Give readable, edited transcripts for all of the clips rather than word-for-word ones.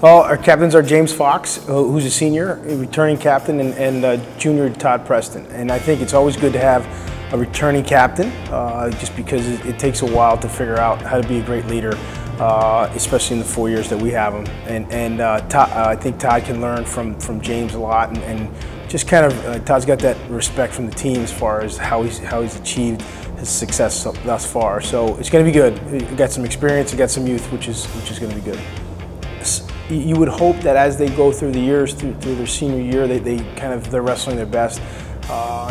Well, our captains are James Fox, who's a senior, a returning captain, and junior Todd Preston. And I think it's always good to have a returning captain, just because it takes a while to figure out how to be a great leader, especially in the 4 years that we have him. And I think Todd can learn from James a lot, and just kind of Todd's got that respect from the team as far as how he's achieved his success thus far. So it's going to be good. He got some experience, he got some youth, which is going to be good. You would hope that as they go through the years, through their senior year, they're wrestling their best.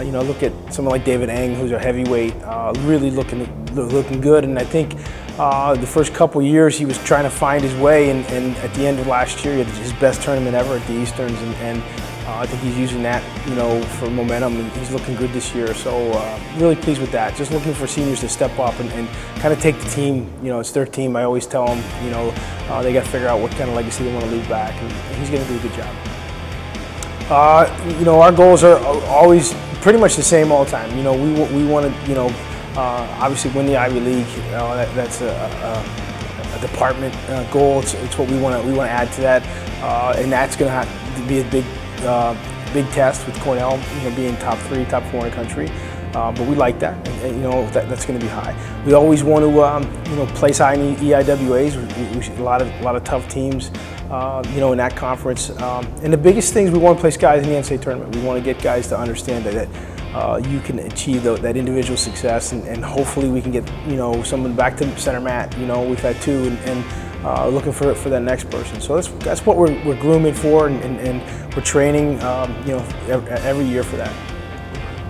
You know, look at someone like David Eng, who's a heavyweight, really looking good. And I think the first couple years he was trying to find his way, and at the end of last year he had his best tournament ever at the Easterns, and I think he's using that, you know, for momentum, and he's looking good this year. So really pleased with that. Just looking for seniors to step up and kind of take the team. You know, it's their team. I always tell them, you know, they got to figure out what kind of legacy they want to leave back, and he's going to do a good job. You know, our goals are always pretty much the same all the time. You know, we want to, you know, obviously win the Ivy League. That's a department goal. It's what we want to add to that, and that's going to have to be a big test with Cornell, you know, being top 3, top 4 in the country. But we like that, and you know, that's going to be high. We always want to, you know, place high in the EIWAs. We see a lot of tough teams, you know, in that conference. And the biggest things, we want to place guys in the NCAA tournament. We want to get guys to understand that you can achieve that individual success, and hopefully we can get, you know, someone back to center mat. You know, we've had 2, and looking for that next person. So that's what we're grooming for, and we're training, you know, every year for that.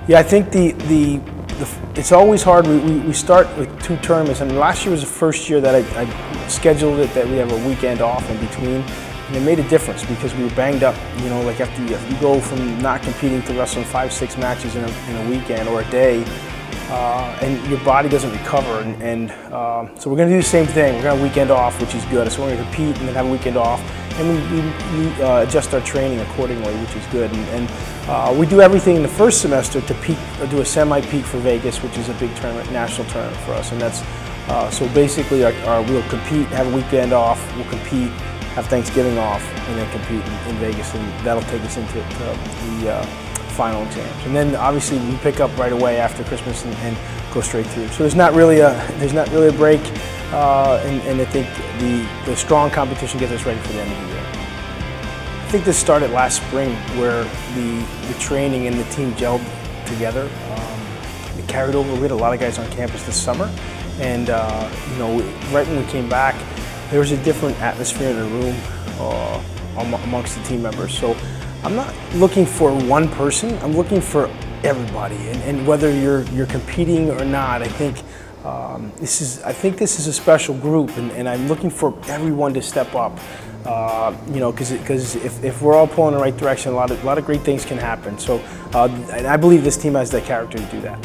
Yeah, I think it's always hard. We start with 2 tournaments, and last year was the first year that I scheduled it that we have a weekend off in between, and it made a difference because we were banged up. You know, like after you go from not competing to wrestling 5-6 matches in a weekend or a day, and your body doesn't recover, and so we're going to do the same thing. We're going to have a weekend off, which is good. So we're going to compete and then have a weekend off, and we adjust our training accordingly, which is good. And we do everything in the first semester to peak, or do a semi-peak for Vegas, which is a big tournament, national tournament for us. And that's so basically we'll compete, have a weekend off, we'll compete, have Thanksgiving off, and then compete in Vegas, and that'll take us into the final exams. And then obviously we pick up right away after Christmas and go straight through. So there's not really a break, and I think the strong competition gets us ready for the end of the year. I think this started last spring, where the training and the team gelled together. It carried over. We had a lot of guys on campus this summer, and you know, right when we came back, there was a different atmosphere in the room amongst the team members. So I'm not looking for one person. I'm looking for everybody, and whether you're competing or not, I think this is a special group, and I'm looking for everyone to step up. You know, because if we're all pulling in the right direction, a lot of great things can happen. So, and I believe this team has that character to do that.